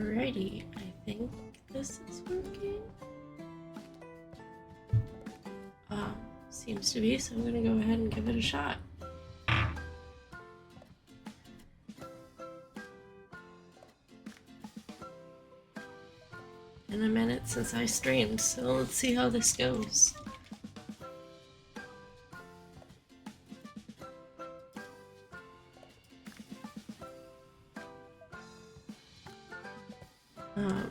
Alrighty, I think this is working. Seems to be, so I'm gonna go ahead and give it a shot. In a minute since I streamed, so let's see how this goes. Um,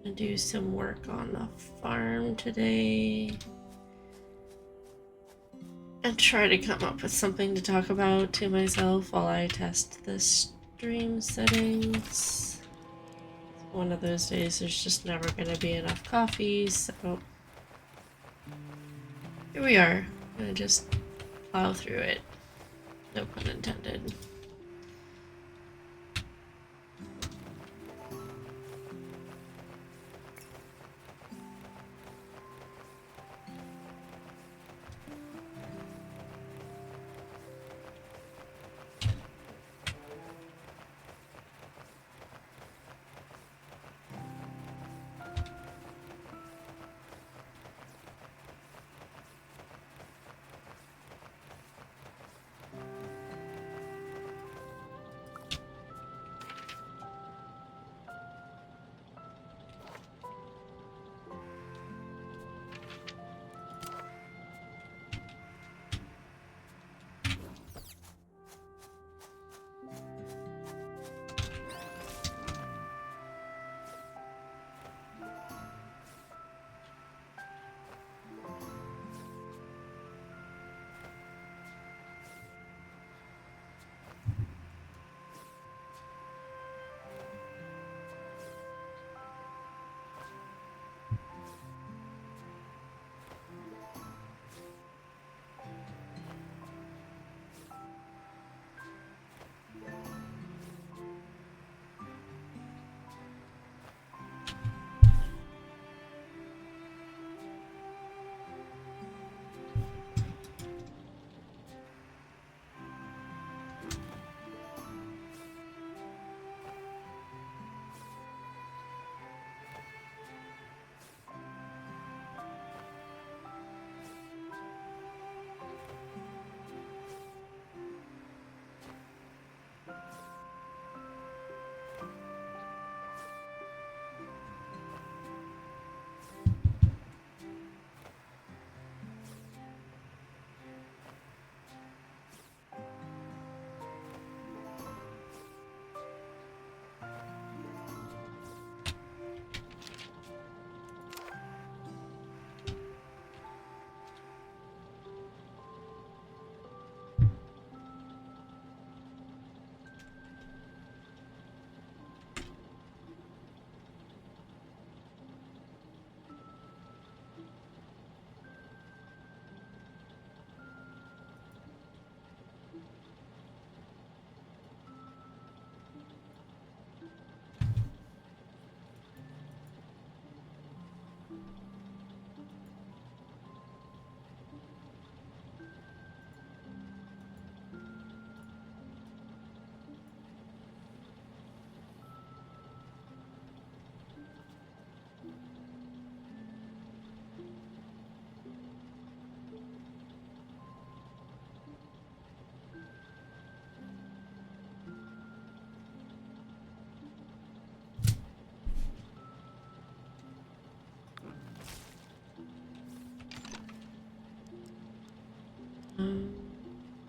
Gonna do some work on the farm today and try to come up with something to talk about to myself while I test the stream settings. One of those days there's just never gonna be enough coffee, so here we are. I'm gonna just plow through it. No pun intended.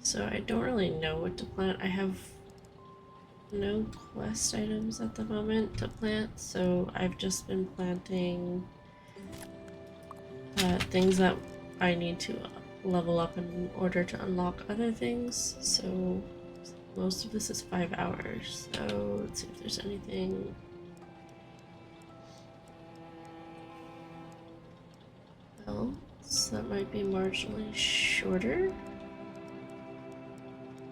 So I don't really know what to plant. I have no quest items at the moment to plant, so I've just been planting things that I need to level up in order to unlock other things. So most of this is 5 hours. So let's see if there's anything. else that might be marginally shorter.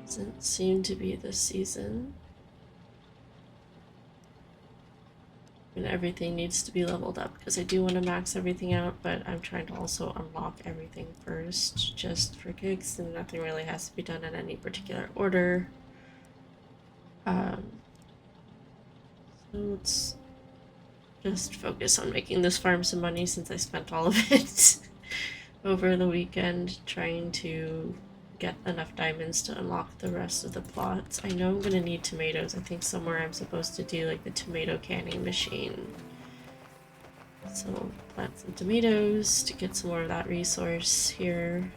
Doesn't seem to be this season. And everything needs to be leveled up because I do want to max everything out, but I'm trying to also unlock everything first just for gigs, and nothing really has to be done in any particular order. So let's just focus on making this farm some money since I spent all of it over the weekend trying to get enough diamonds to unlock the rest of the plots. I know I'm gonna need tomatoes. I think somewhere I'm supposed to do like the tomato canning machine. So plant some tomatoes to get some more of that resource here.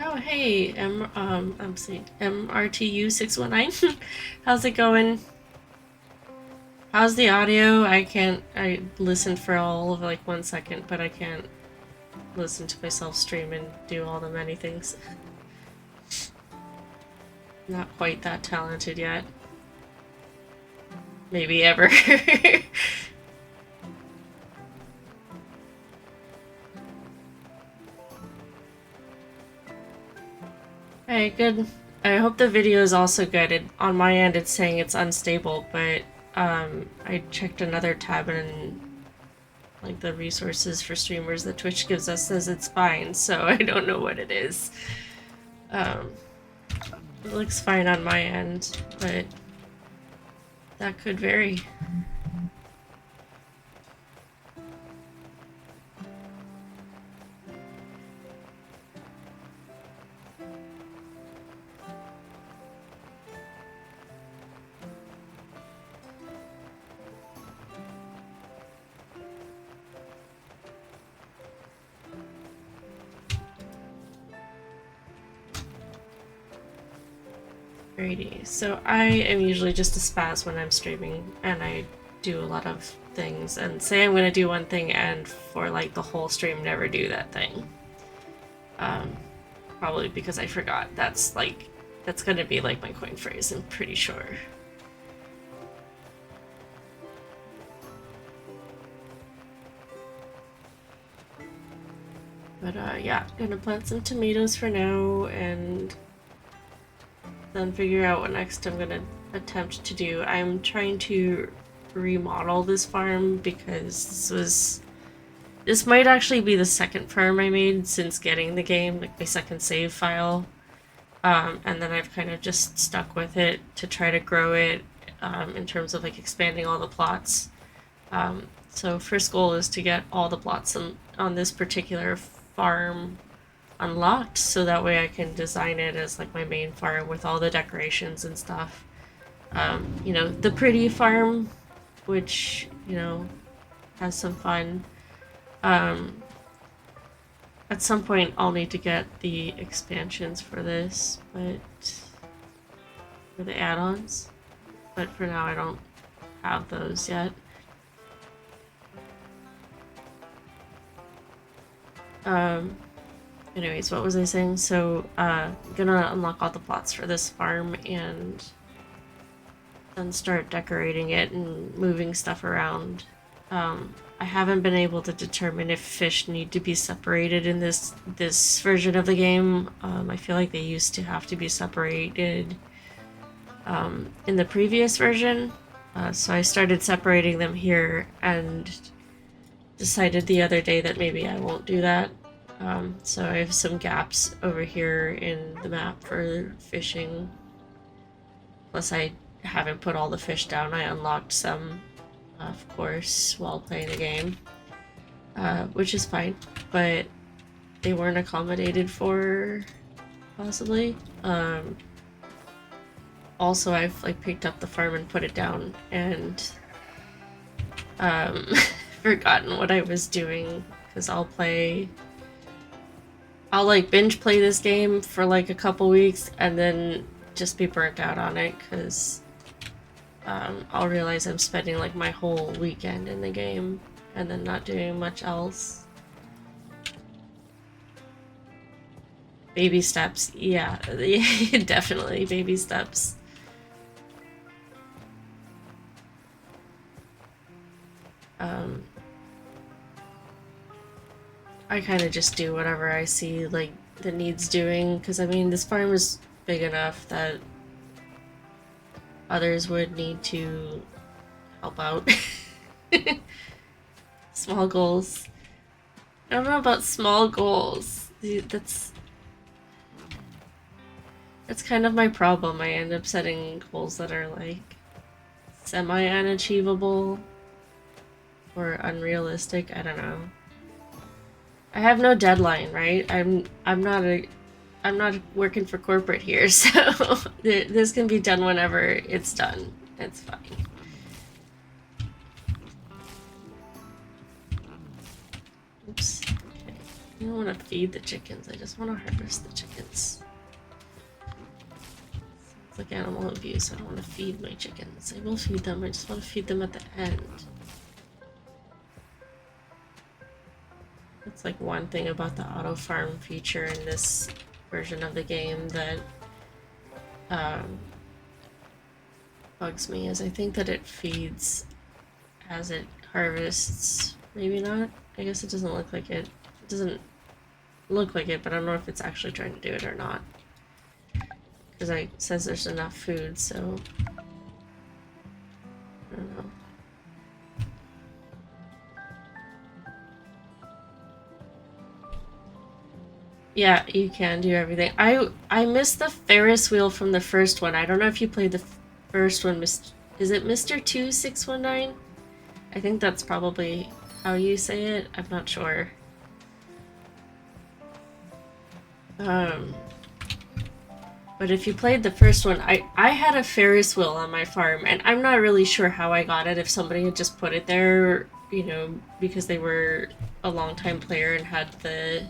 Oh, hey, I'm seeing MRTU619. How's it going? How's the audio? I listened for all of like 1 second, but I can't listen to myself stream and do all the many things. Not quite that talented yet. Maybe ever. Hey, good. I hope the video is also good. On my end, it's saying it's unstable, but I checked another tab and like the resources for streamers that Twitch gives us says it's fine, so I don't know what it is. It looks fine on my end, but that could vary. Alrighty, so I am usually just a spaz when I'm streaming, and I do a lot of things, and say I'm gonna do one thing, and for like the whole stream never do that thing. Probably because I forgot. That's gonna be like my coin phrase, I'm pretty sure. But yeah, gonna plant some tomatoes for now, and then figure out what next I'm gonna attempt to do. I'm trying to remodel this farm because this might actually be the second farm I made since getting the game, like my second save file. And then I've kind of just stuck with it to try to grow it in terms of like expanding all the plots. So first goal is to get all the plots on this particular farm unlocked, so that way I can design it as like my main farm with all the decorations and stuff. You know, the pretty farm, which, you know, has some fun. At some point I'll need to get the expansions for this, but for the add-ons, but for now I don't have those yet. Anyways, what was I saying? So, gonna unlock all the plots for this farm and then start decorating it and moving stuff around. I haven't been able to determine if fish need to be separated in this version of the game. I feel like they used to have to be separated in the previous version. So I started separating them here and decided the other day that maybe I won't do that. So I have some gaps over here in the map for fishing. Plus I haven't put all the fish down. I unlocked some, of course, while playing the game. Which is fine, but they weren't accommodated for, possibly. Also, I've like picked up the farm and put it down and forgotten what I was doing, because I'll like binge play this game for like a couple weeks and then just be burnt out on it because I'll realize I'm spending like my whole weekend in the game and then not doing much else. Baby steps, yeah, definitely baby steps. I kind of just do whatever I see like that needs doing, because I mean this farm is big enough that others would need to help out. Small goals. I don't know about small goals. That's kind of my problem. I end up setting goals that are like semi-unachievable or unrealistic. I don't know. I have no deadline, right? I'm not working for corporate here, so this can be done whenever it's done. It's fine. Oops. Okay. I don't want to feed the chickens. I just want to harvest the chickens. Sounds like animal abuse. I don't want to feed my chickens. I will feed them. I just want to feed them at the end. That's like one thing about the auto farm feature in this version of the game that bugs me, is I think that it feeds as it harvests. Maybe not. I guess it doesn't look like it. It doesn't look like it, but I don't know if it's actually trying to do it or not. Because it says there's enough food, so I don't know. Yeah, you can do everything. I missed the Ferris wheel from the first one. I don't know if you played the first one. Is it Mr. 2619? I think that's probably how you say it. I'm not sure. But if you played the first one, I had a Ferris wheel on my farm, and I'm not really sure how I got it. If somebody had just put it there, you know, because they were a long-time player and had the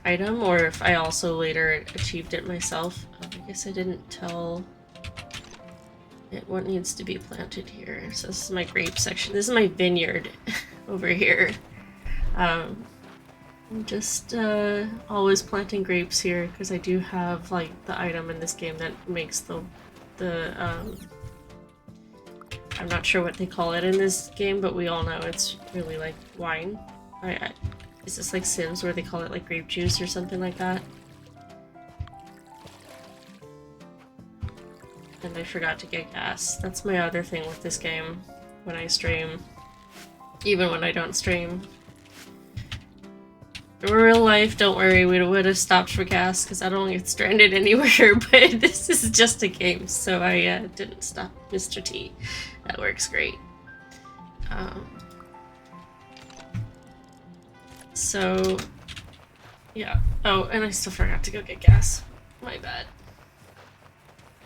item, or if I also later achieved it myself. I guess I didn't tell it what needs to be planted here. So this is my grape section. This is my vineyard over here. I'm just always planting grapes here because I do have like the item in this game that makes the I'm not sure what they call it in this game, but we all know it's really like wine. Is this like Sims where they call it like grape juice or something like that? And I forgot to get gas. That's my other thing with this game when I stream. Even when I don't stream. In real life, don't worry, we would have stopped for gas because I don't get stranded anywhere, but this is just a game, so I didn't stop Mr. T. That works great. So, yeah. Oh, and I still forgot to go get gas. My bad.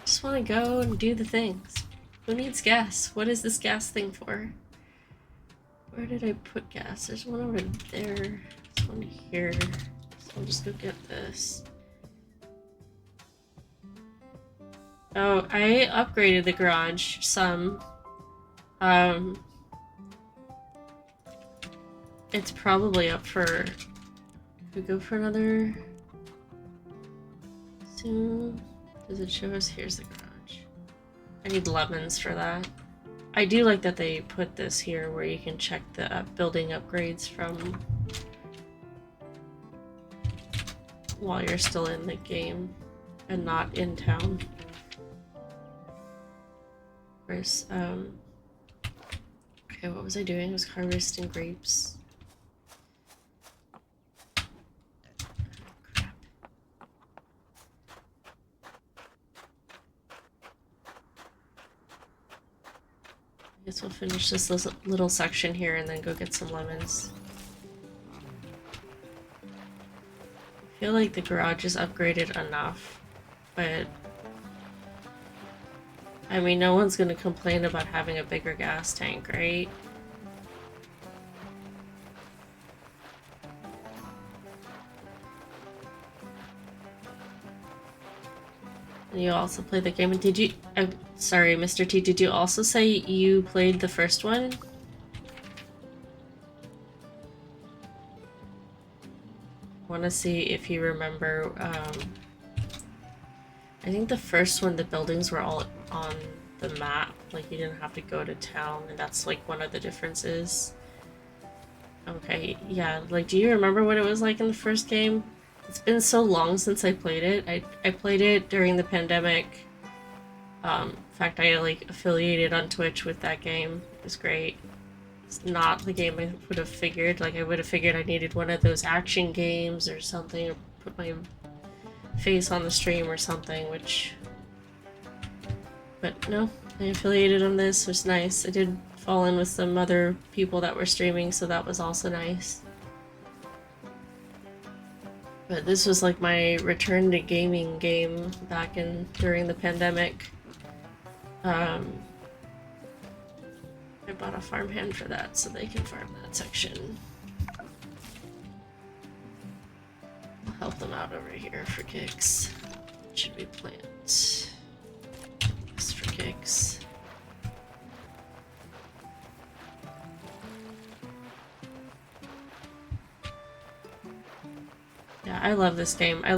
Just want to go and do the things. Who needs gas? What is this gas thing for? Where did I put gas? There's one over there. There's one here. So I'll just go get this. Oh, I upgraded the garage some. It's probably up for... we go for another... soon? Does it show us? Here's the garage. I need lemons for that. I do like that they put this here where you can check the building upgrades from while you're still in the game and not in town. Whereas, okay, what was I doing? I was harvesting grapes. I guess we'll finish this little section here and then go get some lemons. I feel like the garage is upgraded enough, but I mean, no one's gonna complain about having a bigger gas tank, right? You also played the game. And did you... I'm sorry, Mr. T, did you also say you played the first one? I want to see if you remember... I think the first one, the buildings were all on the map. Like, you didn't have to go to town, and that's, like, one of the differences. Okay, yeah. Like, do you remember what it was like in the first game? It's been so long since I played it. I played it during the pandemic. In fact, I, like, affiliated on Twitch with that game. It was great. It's not the game I would have figured. Like, I would have figured I needed one of those action games or something, or put my face on the stream or something, which... But no, I affiliated on this, which was nice. I did fall in with some other people that were streaming, so that was also nice. But this was like my return to gaming game back during the pandemic. I bought a farmhand for that so they can farm that section. I'll help them out over here for kicks. Should we plant this for kicks? Yeah, I love this game. I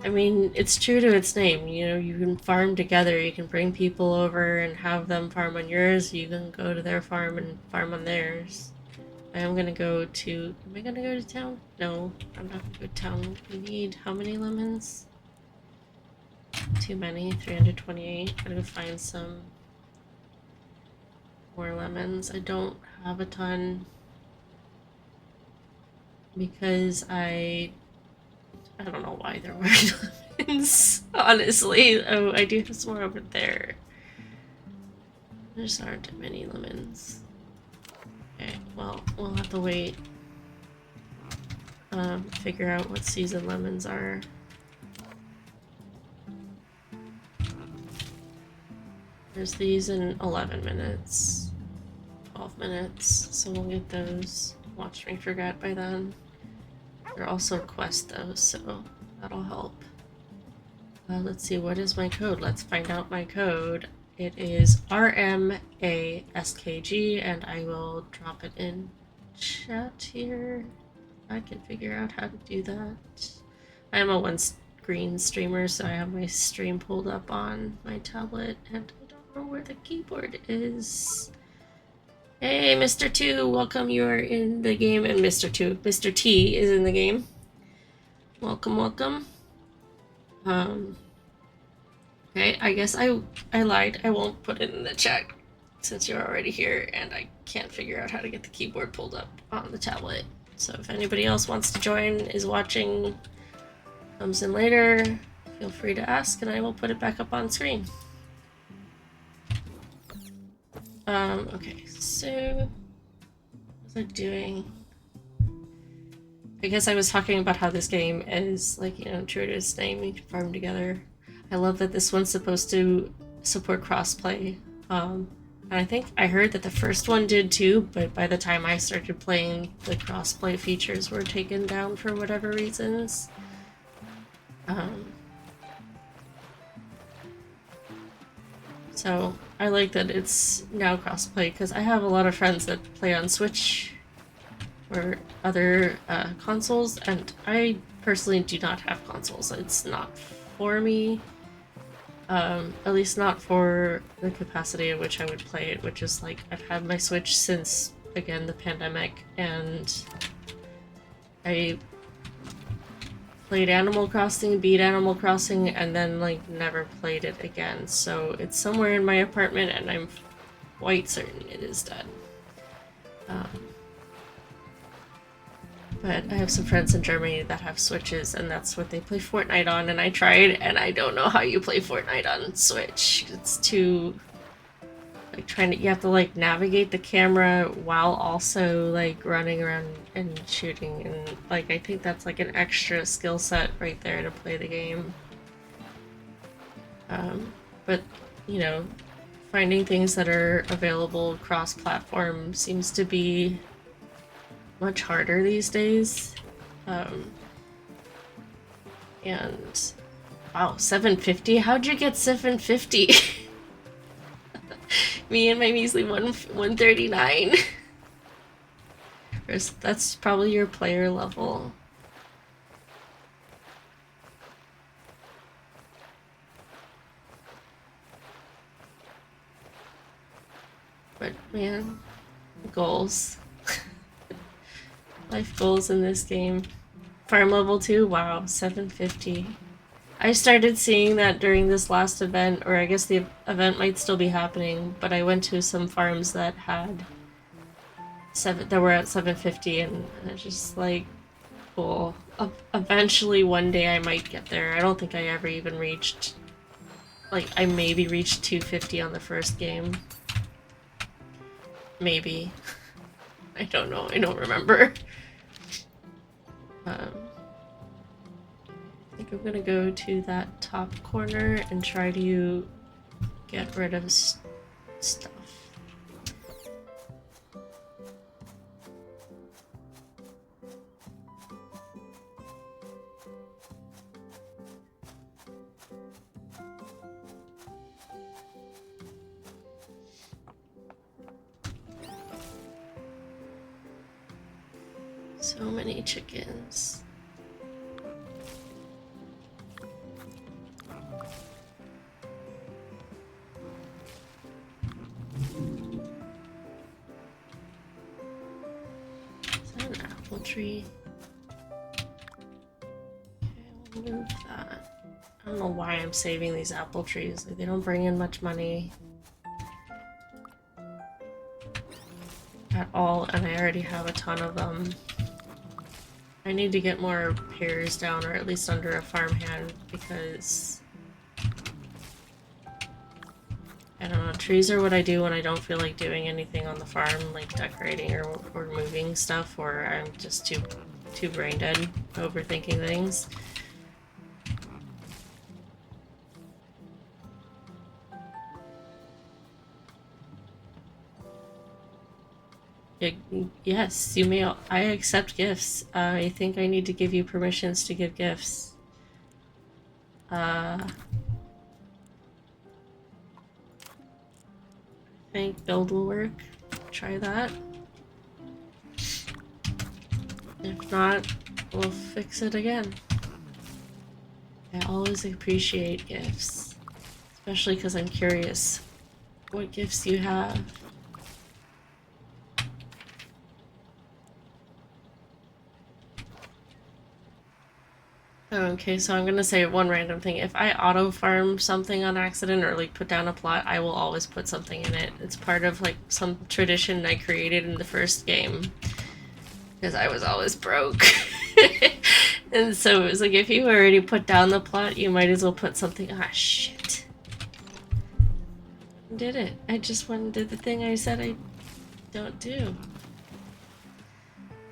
mean, it's true to its name, you know, you can farm together, you can bring people over and have them farm on yours, you can go to their farm and farm on theirs. I am gonna go to... Am I gonna go to town? No, I'm not gonna go to town. We need how many lemons? Too many, 328. Gotta go find some more lemons. I don't have a ton because I don't know why there weren't lemons, honestly. Oh, I do have some more over there. There just aren't many lemons. Okay, well, we'll have to wait. Figure out what season lemons are. There's these in 11 minutes. 12 minutes, so we'll get those. Watch me forget by then. They're also quest though, so that'll help. Let's see, what is my code? Let's find out my code. It is RMASKG, and I will drop it in chat here. I can figure out how to do that. I am a one-screen streamer, so I have my stream pulled up on my tablet, and I don't know where the keyboard is. Hey, Mr. 2, welcome. You are in the game, and Mr. T is in the game. Welcome, welcome. Okay, I guess I lied. I won't put it in the chat since you're already here, and I can't figure out how to get the keyboard pulled up on the tablet. So if anybody else wants to join, is watching, comes in later, feel free to ask, and I will put it back up on screen. Okay, so what was I doing? I guess I was talking about how this game is, like, you know, true to its name, you can farm together. I love that this one's supposed to support crossplay. And I think I heard that the first one did too, but by the time I started playing, the crossplay features were taken down for whatever reasons. So I like that it's now crossplay because I have a lot of friends that play on Switch or other consoles, and I personally do not have consoles. It's not for me. At least not for the capacity at which I would play it, which is like, I've had my Switch since, again, the pandemic, and I played Animal Crossing, beat Animal Crossing, and then, like, never played it again. So it's somewhere in my apartment, and I'm quite certain it is dead. But I have some friends in Germany that have Switches, and that's what they play Fortnite on, and I tried, and I don't know how you play Fortnite on Switch. It's too... like, you have to, like, navigate the camera while also, like, running around and shooting, and, like, I think that's, like, an extra skill set right there to play the game. But, you know, finding things that are available cross-platform seems to be much harder these days, and Wow, 750? How'd you get 750? Me and my measly 139. That's probably your player level. But man, goals. Life goals in this game. Farm level 2? Wow, 750. I started seeing that during this last event, or I guess the event might still be happening, but I went to some farms that had that were at 750, and it's just like, cool. Eventually, one day I might get there. I don't think I ever even reached, like, I maybe reached 250 on the first game. Maybe. I don't know. I don't remember. I think I'm gonna go to that top corner and try to get rid of stuff. So many chickens. Is that an apple tree? Okay, we'll move that. I don't know why I'm saving these apple trees. Like, they don't bring in much money at all, and I already have a ton of them. I need to get more pears down, or at least under a farmhand, because I don't know, trees are what I do when I don't feel like doing anything on the farm, like decorating or moving stuff, or I'm just too brain dead overthinking things. Yes, you may. I accept gifts. I think I need to give you permissions to give gifts. I think build will work. Try that. If not, we'll fix it again. I always appreciate gifts, especially because I'm curious what gifts you have. Okay, so I'm gonna say one random thing. If I auto farm something on accident or like put down a plot, I will always put something in it. It's part of like some tradition I created in the first game. Because I was always broke. And so it was like, if you already put down the plot, you might as well put something. Ah, shit. Did it. I just went and did the thing I said I don't do.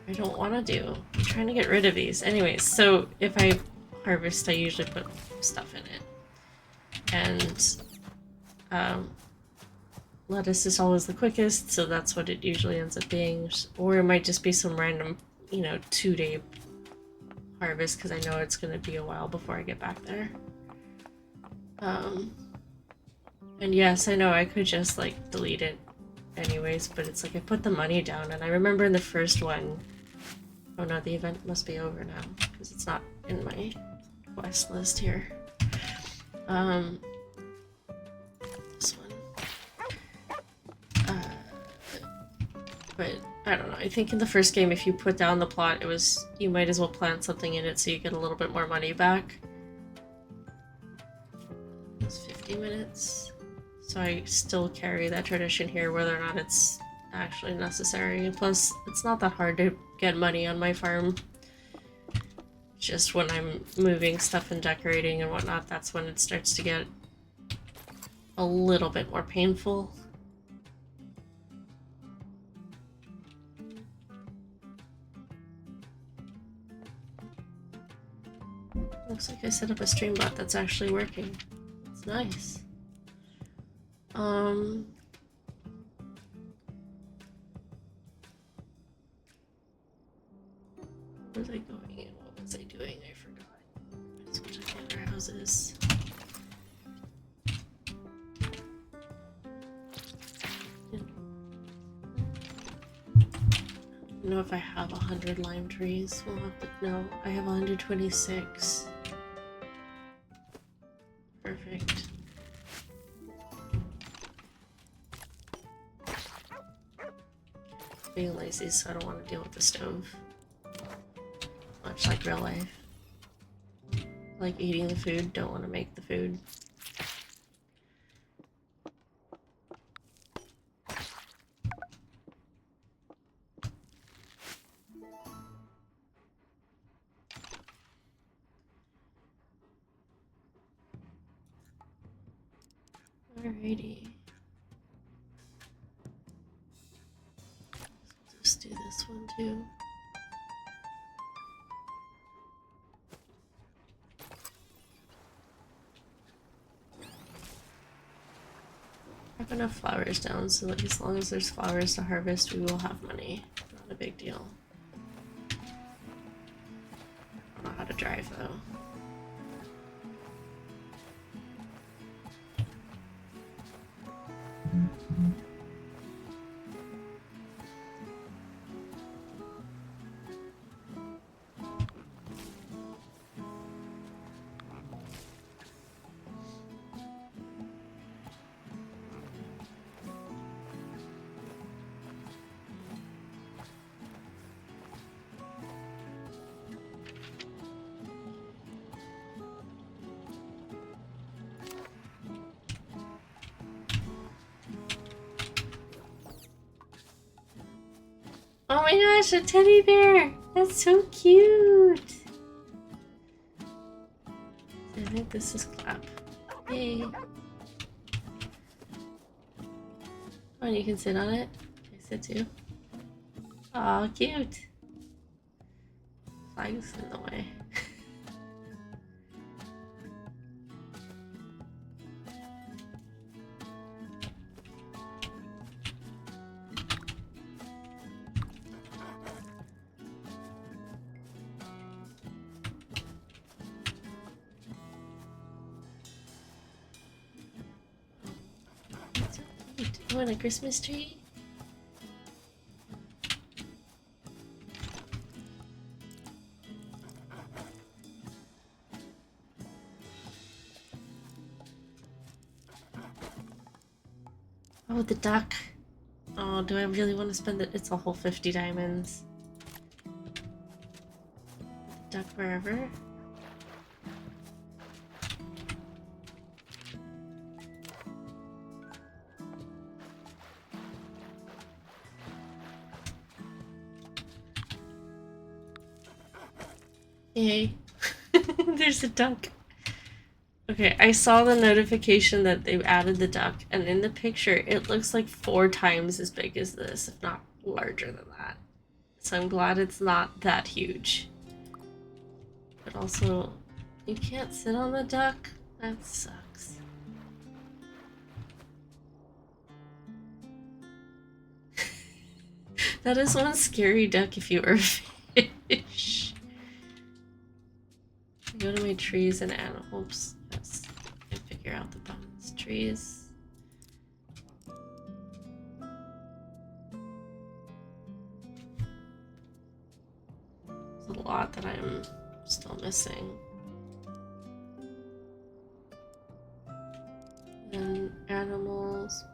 I don't want to do. I'm trying to get rid of these. Anyways, so if I harvest, I usually put stuff in it. And lettuce is always the quickest, so that's what it usually ends up being. Or it might just be some random, 2-day harvest, because I know it's going to be a while before I get back there. And yes, I know I could just like delete it anyways, but it's like I put the money down, and I remember in the first one. Oh no, the event must be over now because it's not in my quest list here. This one. But I don't know. I think in the first game, if you put down the plot, you might as well plant something in it so you get a little bit more money back. It's 50 minutes. So I still carry that tradition here, whether or not it's actually necessary. And plus, it's not that hard to get money on my farm. Just when I'm moving stuff and decorating and whatnot, that's when it starts to get a little bit more painful. Looks like I set up a stream bot that's actually working. It's nice. Where was I going and what was I doing? I forgot. I roses. I don't know if I have 100 lime trees. We'll have to. No, I have 126. Perfect. Being lazy, so I don't want to deal with the stove. Much like real life. Like eating the food, don't want to make the food. Alrighty. Let's do this one too. I have enough flowers down so that as long as there's flowers to harvest, we will have money. Not a big deal. I don't know how to drive though. Oh my gosh, a teddy bear! That's so cute! I think this is clap. Yay! Come on, you can sit on it. Can I sit too? Aw, cute! Flag's in the way. You want a Christmas tree? Oh, the duck. Oh, do I really want to spend it? It's a whole 50 diamonds. The duck wherever. Yay. There's a duck. Okay, I saw the notification that they added the duck, and in the picture, it looks like 4 times as big as this, if not larger than that. So I'm glad it's not that huge. But also, you can't sit on the duck? That sucks. That is one scary duck if you were a fish. Go to my trees and animals. Yes, I can figure out the buttons. Trees. There's a lot that I'm still missing. And animals.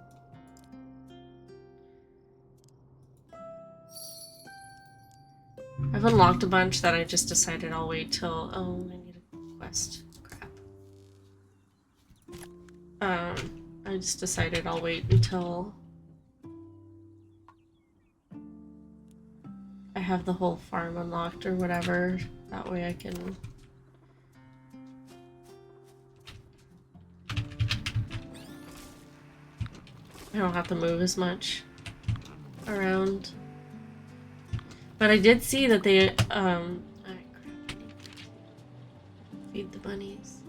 I've unlocked a bunch that I just decided I'll wait till. Oh, I need a quest. Crap. I just decided I'll wait until I have the whole farm unlocked or whatever. That way I can. I don't have to move as much around. But I did see that they, alright, crap. Feed the bunnies.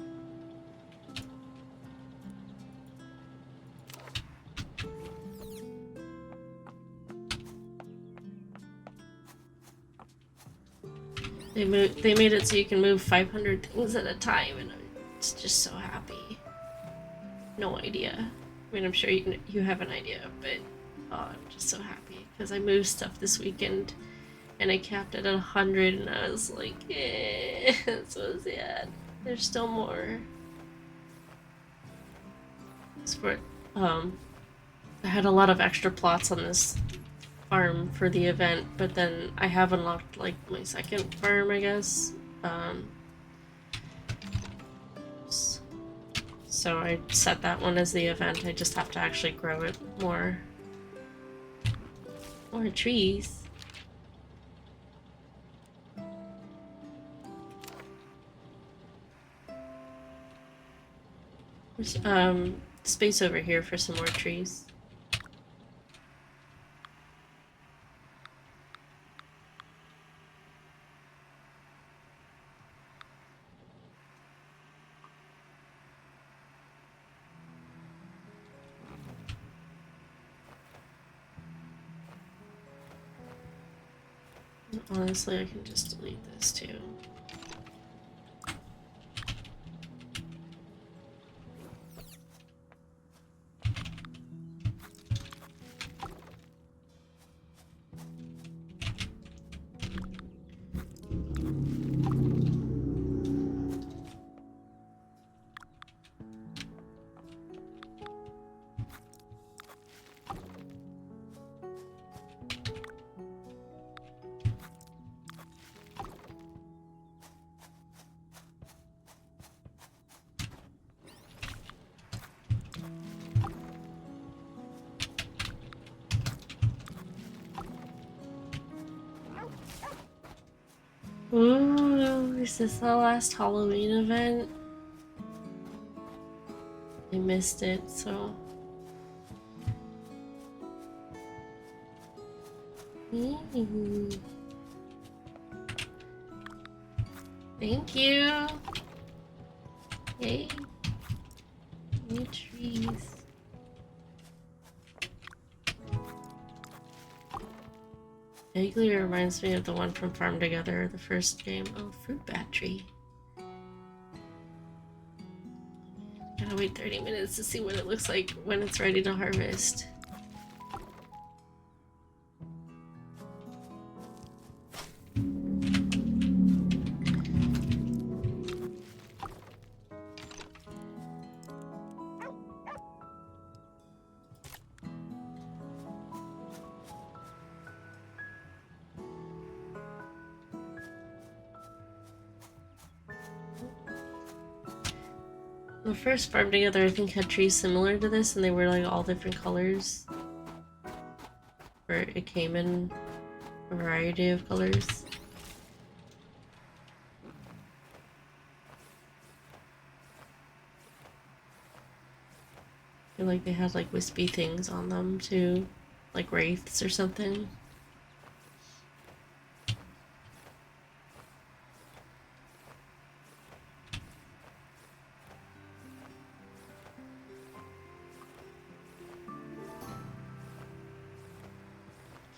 They made it so you can move 500 things at a time, and I'm was just so happy. No idea. I mean, I'm sure you have an idea, but I'm just so happy because I moved stuff this weekend and I capped it at 100, and I was like, eh, so sad. There's still more. I had a lot of extra plots on this farm for the event, but then I have unlocked like my second farm, I guess. So I set that one as the event. I just have to actually grow it more. More trees. There's space over here for some more trees. Honestly, I can just delete this too. Ooh, is this the last Halloween event? I missed it, so... Thank you! Yay! New trees. Vaguely reminds me of the one from Farm Together, the first game. Oh, fruit battery. Gotta wait 30 minutes to see what it looks like when it's ready to harvest. The first Farm Together, I think, had trees similar to this, and they were like all different colors. Or it came in a variety of colors. I feel like they had like wispy things on them too, like wraiths or something.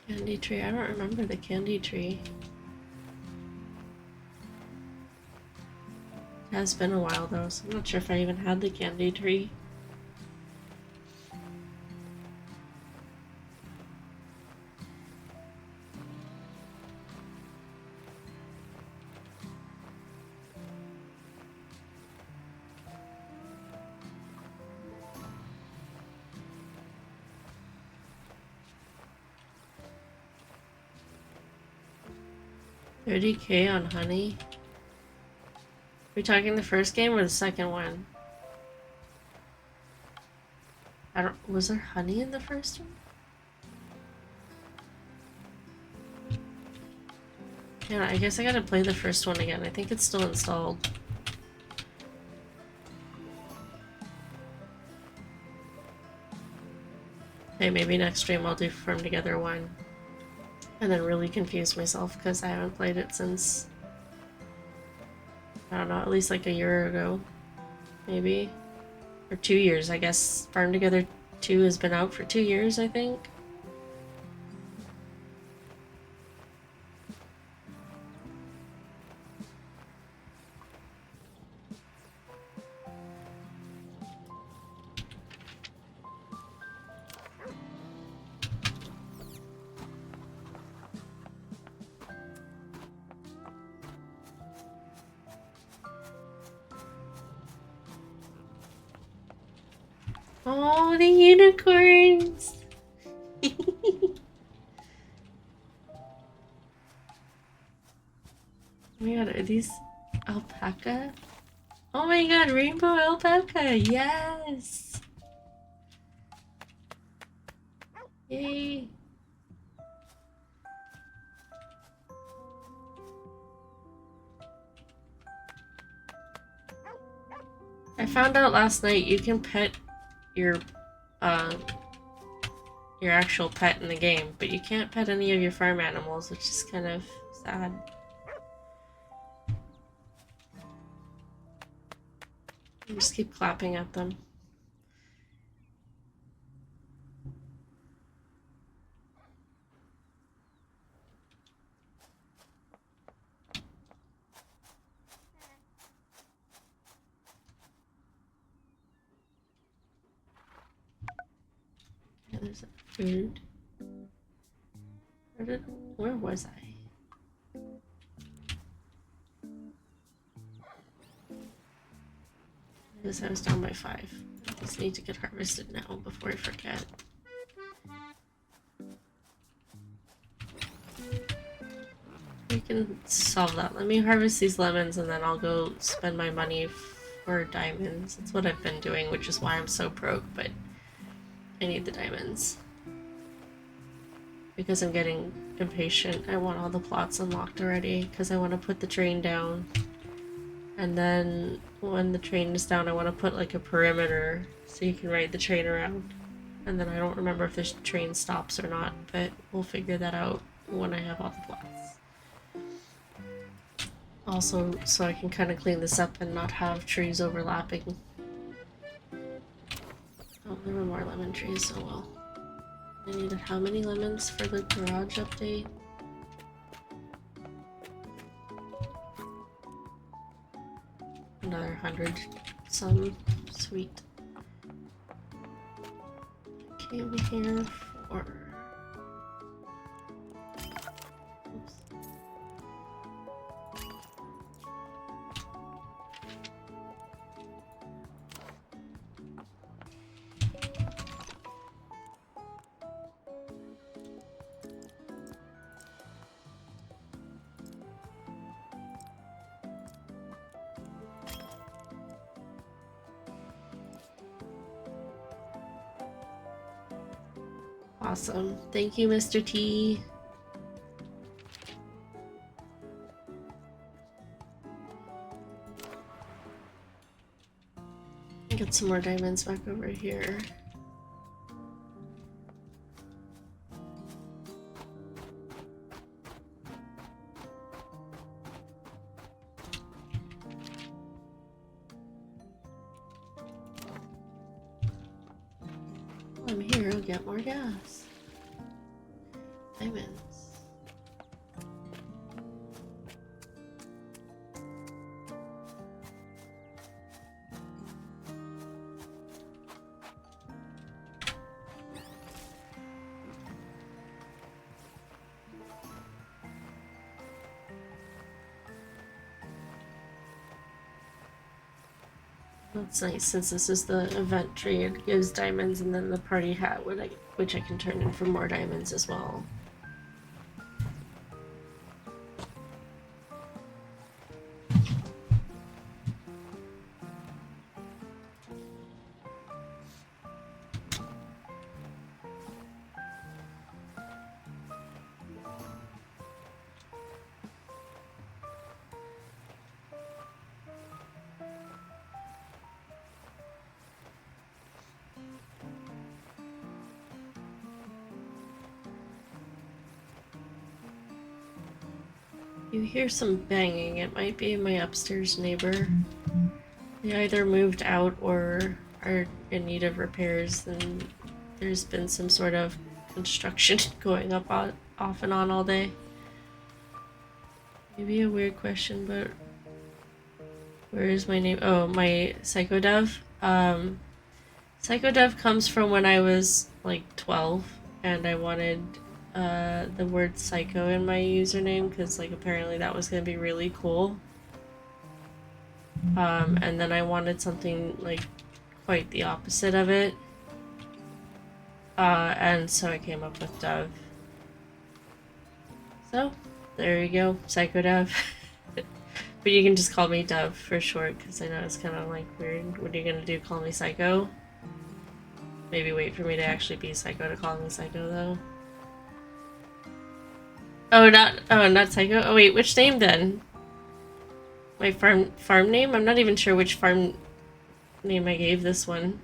Candy tree. I don't remember the candy tree. It has been a while though, so I'm not sure if I even had the candy tree. $30K on honey? Are we talking the first game or the second one? I don't. Was there honey in the first one? Yeah, I guess I gotta play the first one again. I think it's still installed. Okay, maybe next stream I'll do Farm Together 1. And then really confuse myself because I haven't played it since... I don't know, at least like a year ago. Maybe. Or 2 years, I guess. Farm Together 2 has been out for 2 years, I think. Oh, the unicorns! Oh my god, are these alpaca? Oh my god, rainbow alpaca! Yes! Yay! I found out last night you can pet your uh, your actual pet in the game, but you can't pet any of your farm animals, which is kind of sad. You just keep clapping at them. Yeah, there's a food. Where was I? I guess I was down by 5. I just need to get harvested now before I forget. We can solve that. Let me harvest these lemons and then I'll go spend my money for diamonds. That's what I've been doing, which is why I'm so broke, but I need the diamonds. Because I'm getting impatient. I want all the plots unlocked already because I want to put the train down. And then when the train is down, I want to put like a perimeter so you can ride the train around. And then I don't remember if the train stops or not, but we'll figure that out when I have all the plots. Also, so I can kind of clean this up and not have trees overlapping. Oh, there were more lemon trees, oh well. I needed how many lemons for the garage update? Another 100 some. Sweet. Came here for... Oops. Awesome. Thank you, Mr. T. Get some more diamonds back over here. While I'm here, I'll get more gas. Diamonds. That's nice, since this is the event tree, it gives diamonds, and then the party hat, which I can turn in for more diamonds as well. You hear some banging. It might be my upstairs neighbor. They either moved out or are in need of repairs, and there's been some sort of construction going up off and on all day. Maybe a weird question, but where is my name? Oh, my Psycho Dev. Psycho Dev comes from when I was like 12, and I wanted the word psycho in my username because like apparently that was gonna be really cool. And then I wanted something like quite the opposite of it, And so I came up with Dove. So, there you go, Psycho Dove. But you can just call me Dove for short, because I know it's kind of like weird. What are you gonna do, call me Psycho? Maybe wait for me to actually be Psycho to call me Psycho, though. Oh, not Psycho? Oh wait, which name then? My farm name? I'm not even sure which farm name I gave this one.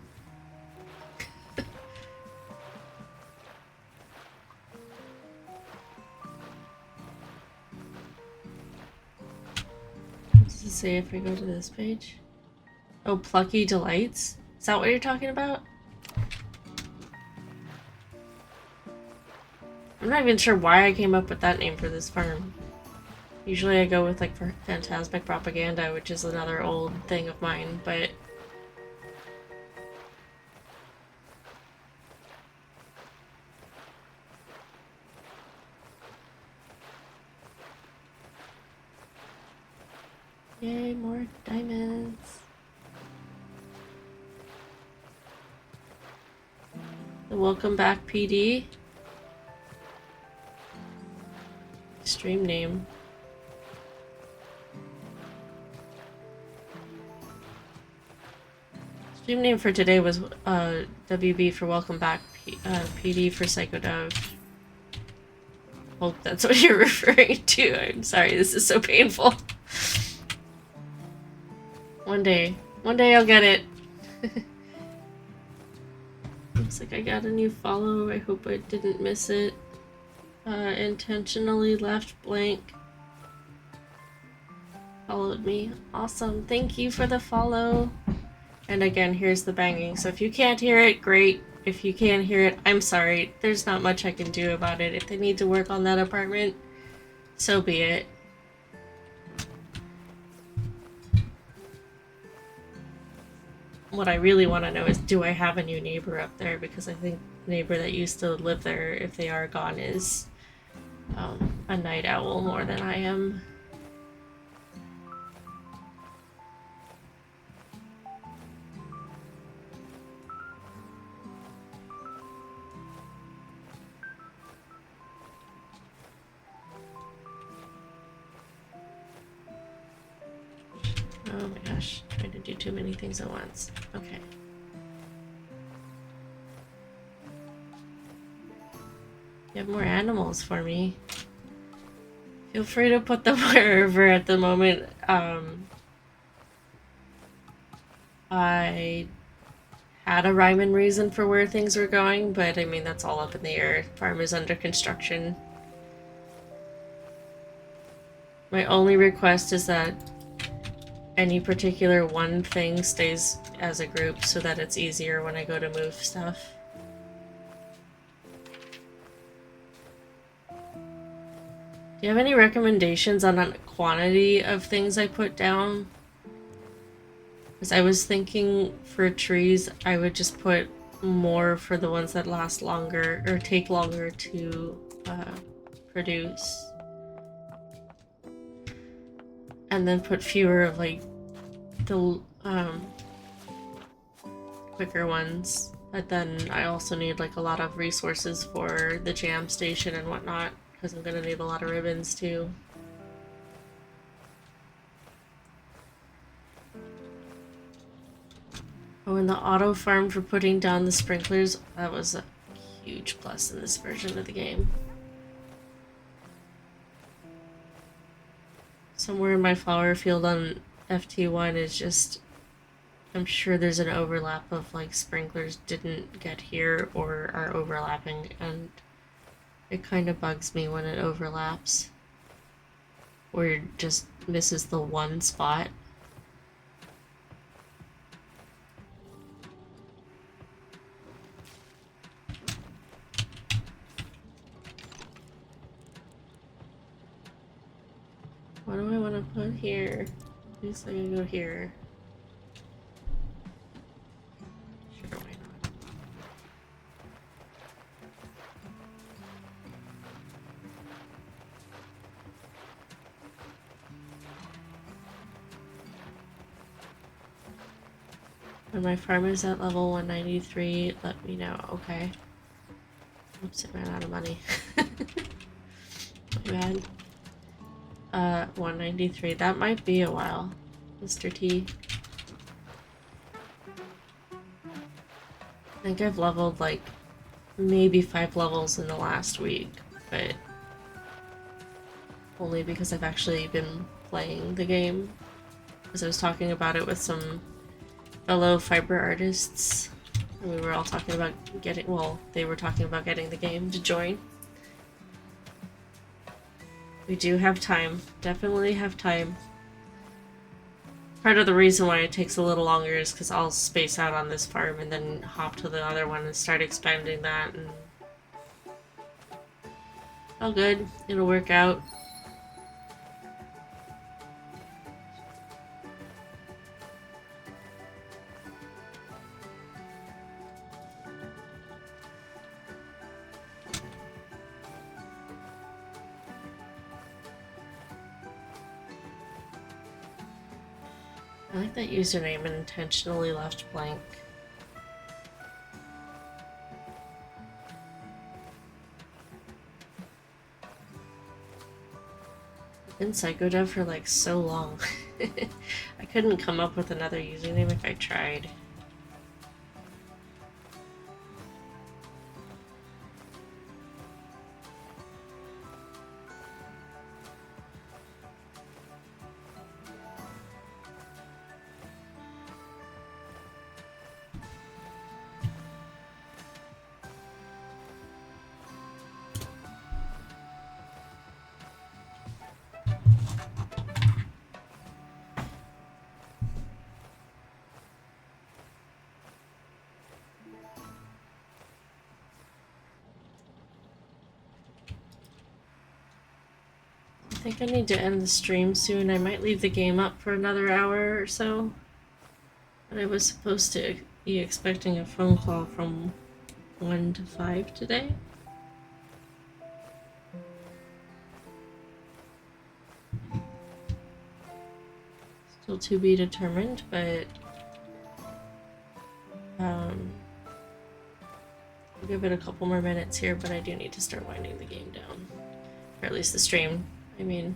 What does it say if I go to this page? Oh, Plucky Delights? Is that what you're talking about? I'm not even sure why I came up with that name for this farm. Usually I go with like for Phantasmic Propaganda, which is another old thing of mine, but yay, more diamonds. The Welcome Back PD. Stream name. Stream name for today was WB for Welcome Back, PD for Psycho Dove. Hope that's what you're referring to. I'm sorry, this is so painful. One day I'll get it. Looks like I got a new follow. I hope I didn't miss it. Intentionally left blank. Followed me. Awesome. Thank you for the follow. And again, here's the banging. So if you can't hear it, great. If you can't hear it, I'm sorry. There's not much I can do about it. If they need to work on that apartment, so be it. What I really want to know is, do I have a new neighbor up there? Because I think the neighbor that used to live there, if they are gone, is a night owl more than I am. Oh my gosh, trying to do too many things at once. Okay. You have more animals for me. Feel free to put them wherever at the moment. I had a rhyme and reason for where things were going, but I mean, that's all up in the air. Farm is under construction. My only request is that any particular one thing stays as a group so that it's easier when I go to move stuff. Do you have any recommendations on a quantity of things I put down? Because I was thinking for trees, I would just put more for the ones that last longer or take longer to produce. And then put fewer of like the quicker ones. But then I also need like a lot of resources for the jam station and whatnot, because I'm gonna need a lot of ribbons too. Oh, and the auto farm for putting down the sprinklers, that was a huge plus in this version of the game. Somewhere in my flower field on FT1 is just, I'm sure there's an overlap of like sprinklers didn't get here or are overlapping, and it kind of bugs me when it overlaps or it just misses the one spot. What do I want to put here? At least I can go here. Sure, why not? When my farm is at level 193, let me know, okay? Oops, I ran out of money. My bad. 193. That might be a while, Mr. T. I think I've leveled like maybe 5 levels in the last week, but only because I've actually been playing the game. Because I was talking about it with some fellow fiber artists, and we were all talking about getting, well, they were talking about getting the game to join. We do have time. Definitely have time. Part of the reason why it takes a little longer is because I'll space out on this farm and then hop to the other one and start expanding that, and all good. It'll work out. I like that username and intentionally left blank. I've been psychodev for like so long. I couldn't come up with another username if I tried. I think I need to end the stream soon. I might leave the game up for another hour or so. But I was supposed to be expecting a phone call from 1 to 5 today. Still to be determined, but I'll give it a couple more minutes here, but I do need to start winding the game down. Or at least the stream, I mean.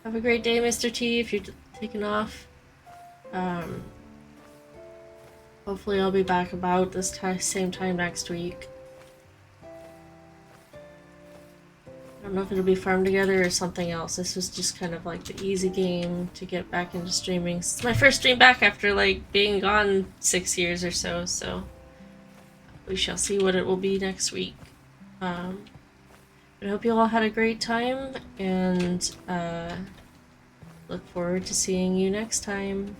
Have a great day, Mr. T, if you're taking off. Hopefully I'll be back about this same time next week. I don't know if it'll be Farm Together or something else. This was just kind of like the easy game to get back into streaming. It's my first stream back after like being gone 6 years or so, so we shall see what it will be next week. I hope you all had a great time, and look forward to seeing you next time.